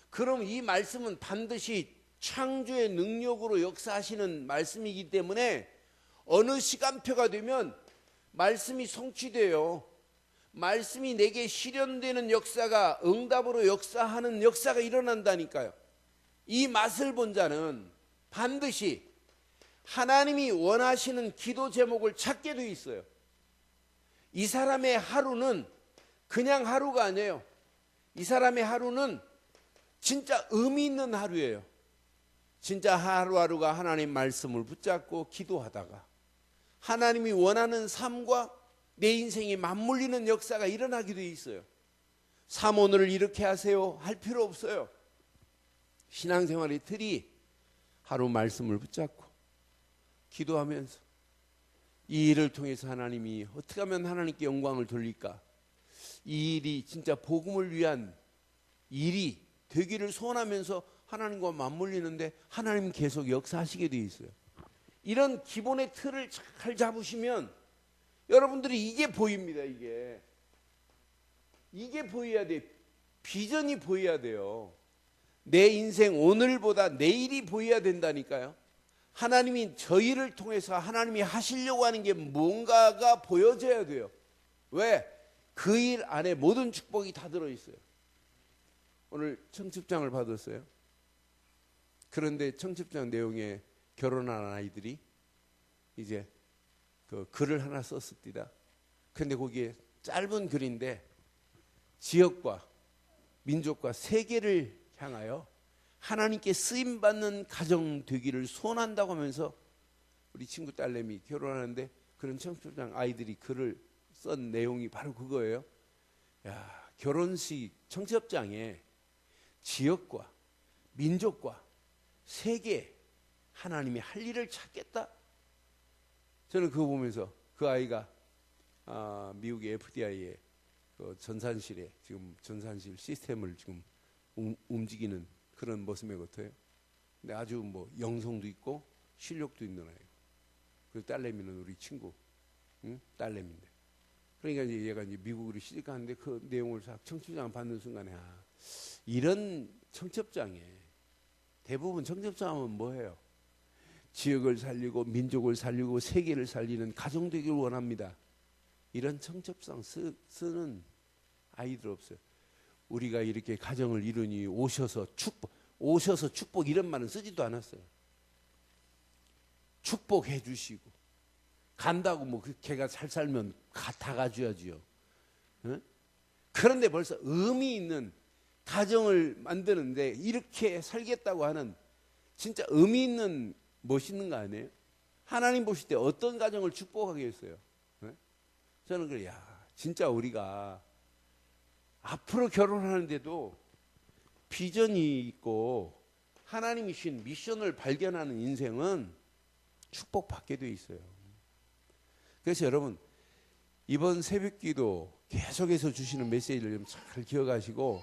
그럼 이 말씀은 반드시 창조의 능력으로 역사하시는 말씀이기 때문에 어느 시간표가 되면 말씀이 성취돼요. 말씀이 내게 실현되는 역사가, 응답으로 역사하는 역사가 일어난다니까요. 이 맛을 본 자는 반드시 하나님이 원하시는 기도 제목을 찾게 돼 있어요. 이 사람의 하루는 그냥 하루가 아니에요. 이 사람의 하루는 진짜 의미 있는 하루예요. 진짜 하루하루가 하나님 말씀을 붙잡고 기도하다가 하나님이 원하는 삶과 내 인생이 맞물리는 역사가 일어나게 돼 있어요. 삶 오늘을 이렇게 하세요 할 필요 없어요. 신앙생활의 틀이 하루 말씀을 붙잡고 기도하면서 이 일을 통해서 하나님이 어떻게 하면 하나님께 영광을 돌릴까, 이 일이 진짜 복음을 위한 일이 되기를 소원하면서 하나님과 맞물리는데 하나님 계속 역사하시게 되어 있어요. 이런 기본의 틀을 잘 잡으시면 여러분들이 이게 보입니다. 이게 보여야 돼. 비전이 보여야 돼요. 내 인생 오늘보다 내일이 보여야 된다니까요. 하나님이 저희를 통해서 하나님이 하시려고 하는 게 뭔가가 보여져야 돼요. 왜? 그 일 안에 모든 축복이 다 들어있어요. 오늘 청첩장을 받았어요. 그런데 청첩장 내용에 결혼한 아이들이 이제 그 글을 하나 썼습니다. 그런데 거기에 짧은 글인데 지역과 민족과 세계를 향하여 하나님께 쓰임받는 가정 되기를 소원한다고 하면서 우리 친구 딸내미 결혼하는데 그런 청첩장 아이들이 글을 쓴 내용이 바로 그거예요. 야, 결혼식 청첩장에 지역과 민족과 세계 하나님이 할 일을 찾겠다. 저는 그거 보면서 그 아이가 미국의 FDI의 그 전산실에 지금 전산실 시스템을 지금 움직이는 그런 모습의 같아요. 근데 아주 뭐 영성도 있고 실력도 있는 아이고. 그 딸내미는 우리 친구, 응? 딸내미인데. 그러니까 이제 얘가 이제 미국으로 시집가는데 그 내용을 청첩장을 받는 순간에 이런 청첩장에 대부분 청첩장하면 뭐예요? 지역을 살리고 민족을 살리고 세계를 살리는 가정 되기를 원합니다. 이런 청첩장 쓰는 아이들 없어요. 우리가 이렇게 가정을 이루니 오셔서 축복 이런 말은 쓰지도 않았어요. 축복해 주시고 간다고 뭐 걔가 잘 살면 다 가줘야지요. 응? 그런데 벌써 의미 있는 가정을 만드는데 이렇게 살겠다고 하는 진짜 의미 있는 멋있는 거 아니에요? 하나님 보실 때 어떤 가정을 축복하겠어요? 응? 저는 그래, 야, 진짜 우리가 앞으로 결혼하는데도 비전이 있고 하나님이 주신 미션을 발견하는 인생은 축복받게 돼 있어요. 그래서 여러분 이번 새벽기도 계속해서 주시는 메시지를 좀 잘 기억하시고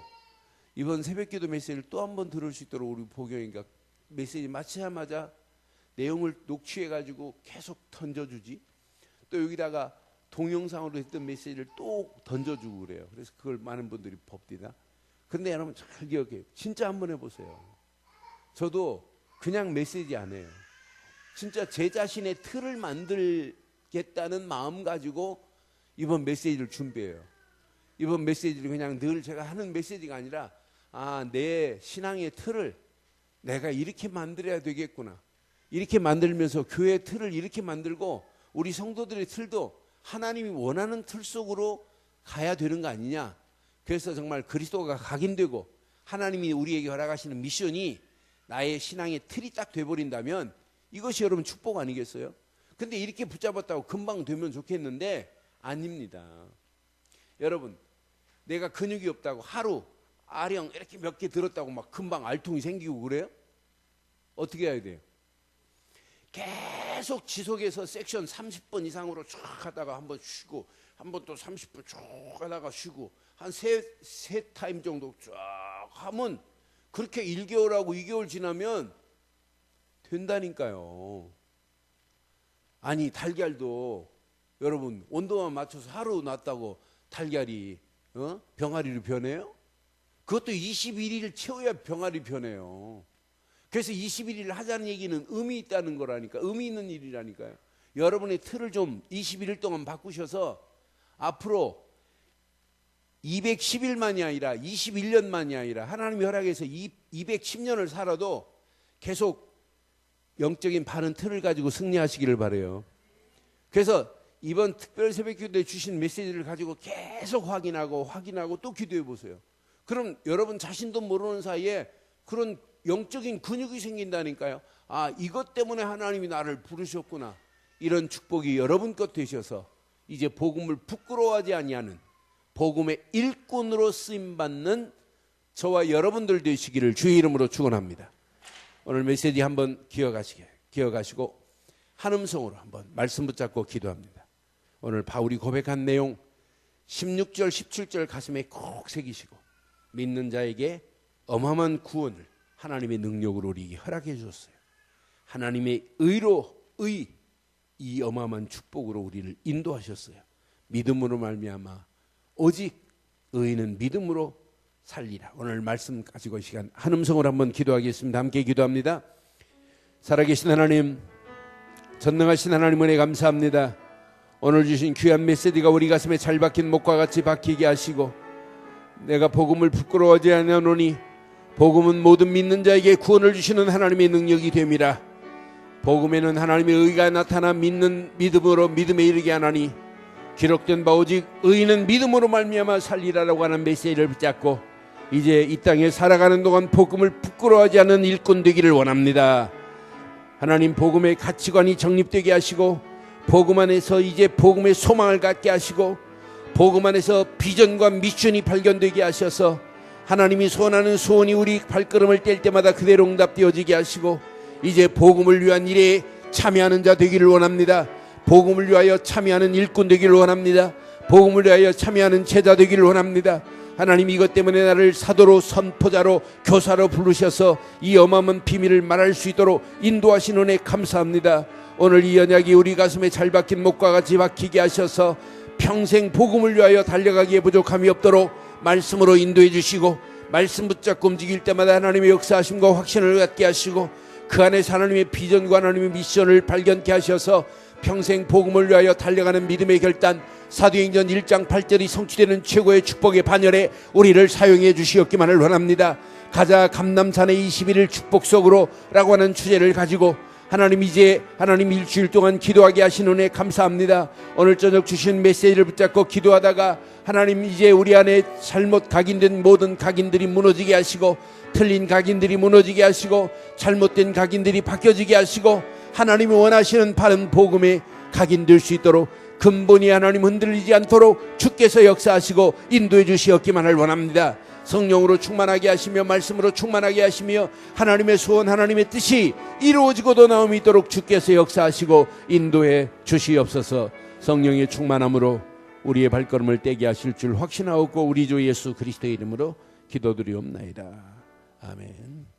이번 새벽기도 메시지를 또 한 번 들을 수 있도록 우리 보경이가 메시지 마치자마자 내용을 녹취해가지고 계속 던져주지. 또 여기다가 동영상으로 했던 메시지를 또 던져주고 그래요. 그래서 그걸 많은 분들이 봅니다. 그런데 여러분 잘 기억해요. 진짜 한번 해보세요. 저도 그냥 메시지 안 해요. 진짜 제 자신의 틀을 만들겠다는 마음 가지고 이번 메시지를 준비해요. 이번 메시지를 그냥 늘 제가 하는 메시지가 아니라 내 신앙의 틀을 내가 이렇게 만들어야 되겠구나. 이렇게 만들면서 교회의 틀을 이렇게 만들고 우리 성도들의 틀도 하나님이 원하는 틀 속으로 가야 되는 거 아니냐. 그래서 정말 그리스도가 각인되고 하나님이 우리에게 허락하시는 미션이 나의 신앙의 틀이 딱 돼버린다면 이것이 여러분 축복 아니겠어요? 근데 이렇게 붙잡았다고 금방 되면 좋겠는데 아닙니다. 여러분 내가 근육이 없다고 하루 아령 이렇게 몇 개 들었다고 막 금방 알통이 생기고 그래요? 어떻게 해야 돼요? 계속 지속해서 섹션 30번 이상으로 쭉 하다가 한번 쉬고 한번 또 30분 쭉 하다가 쉬고 한 세 타임 정도 쭉 하면 그렇게 1개월하고 2개월 지나면 된다니까요. 아니 달걀도 여러분 온도만 맞춰서 하루 놨다고 달걀이 병아리로 변해요? 그것도 21일 채워야 병아리 변해요. 그래서 21일을 하자는 얘기는 의미 있다는 거라니까. 의미 있는 일이라니까요. 여러분의 틀을 좀 21일 동안 바꾸셔서 앞으로 210일만이 아니라 21년만이 아니라 하나님이 허락해서 210년을 살아도 계속 영적인 바른 틀을 가지고 승리하시기를 바라요. 그래서 이번 특별 새벽기도에 주신 메시지를 가지고 계속 확인하고 또 기도해 보세요. 그럼 여러분 자신도 모르는 사이에 그런 영적인 근육이 생긴다니까요. 아, 이것 때문에 하나님이 나를 부르셨구나. 이런 축복이 여러분 것 되셔서 이제 복음을 부끄러워하지 아니하는 복음의 일꾼으로 쓰임받는 저와 여러분들 되시기를 주의 이름으로 축원합니다. 오늘 메시지 한번 기억하시고 한음성으로 한번 말씀 붙잡고 기도합니다. 오늘 바울이 고백한 내용 16절 17절 가슴에 꼭 새기시고 믿는 자에게 어마어마한 구원을 하나님의 능력으로 우리에게 허락해 주셨어요. 하나님의 이 어마어마한 축복으로 우리를 인도하셨어요. 믿음으로 말미암아 오직 의인은 믿음으로 살리라. 오늘 말씀 가지고 이 시간 한음성으로 한번 기도하겠습니다. 함께 기도합니다. 살아계신 하나님, 전능하신 하나님 은혜 감사합니다. 오늘 주신 귀한 메시지가 우리 가슴에 잘 박힌 목과 같이 박히게 하시고 내가 복음을 부끄러워하지 아니하노니 복음은 모든 믿는 자에게 구원을 주시는 하나님의 능력이 됨이라. 복음에는 하나님의 의가 나타나 믿음으로 믿음에 이르게 하나니 기록된 바 오직 의인은 믿음으로 말미암아 살리라라고 하는 메시지를 붙잡고 이제 이 땅에 살아가는 동안 복음을 부끄러워하지 않는 일꾼 되기를 원합니다. 하나님, 복음의 가치관이 정립되게 하시고 복음 안에서 이제 복음의 소망을 갖게 하시고 복음 안에서 비전과 미션이 발견되게 하셔서 하나님이 소원하는 소원이 우리 발걸음을 뗄 때마다 그대로 응답되어지게 하시고 이제 복음을 위한 일에 참여하는 자 되기를 원합니다. 복음을 위하여 참여하는 일꾼 되기를 원합니다. 복음을 위하여 참여하는 제자 되기를 원합니다. 하나님, 이것 때문에 나를 사도로 선포자로 교사로 부르셔서 이 어마어마한 비밀을 말할 수 있도록 인도하신 은혜 감사합니다. 오늘 이 언약이 우리 가슴에 잘 박힌 목과 같이 박히게 하셔서 평생 복음을 위하여 달려가기에 부족함이 없도록 말씀으로 인도해 주시고 말씀 붙잡고 움직일 때마다 하나님의 역사하심과 확신을 갖게 하시고 그 안에서 하나님의 비전과 하나님의 미션을 발견케 하셔서 평생 복음을 위하여 달려가는 믿음의 결단, 사도행전 1장 8절이 성취되는 최고의 축복의 반열에 우리를 사용해 주시옵기만을 원합니다. 가자 감남산의 21일 축복 속으로 라고 하는 주제를 가지고 하나님, 이제 하나님 일주일 동안 기도하게 하신 은혜 감사합니다. 오늘 저녁 주신 메시지를 붙잡고 기도하다가 하나님, 이제 우리 안에 잘못 각인된 모든 각인들이 무너지게 하시고 틀린 각인들이 무너지게 하시고 잘못된 각인들이 바뀌어지게 하시고 하나님이 원하시는 바른 복음에 각인될 수 있도록 근본이 하나님 흔들리지 않도록 주께서 역사하시고 인도해 주시옵기만을 원합니다. 성령으로 충만하게 하시며 말씀으로 충만하게 하시며 하나님의 소원, 하나님의 뜻이 이루어지고도 나옴이 있도록 주께서 역사하시고 인도해 주시옵소서. 성령의 충만함으로 우리의 발걸음을 떼게 하실 줄 확신하옵고 우리 주 예수 그리스도의 이름으로 기도드리옵나이다. 아멘.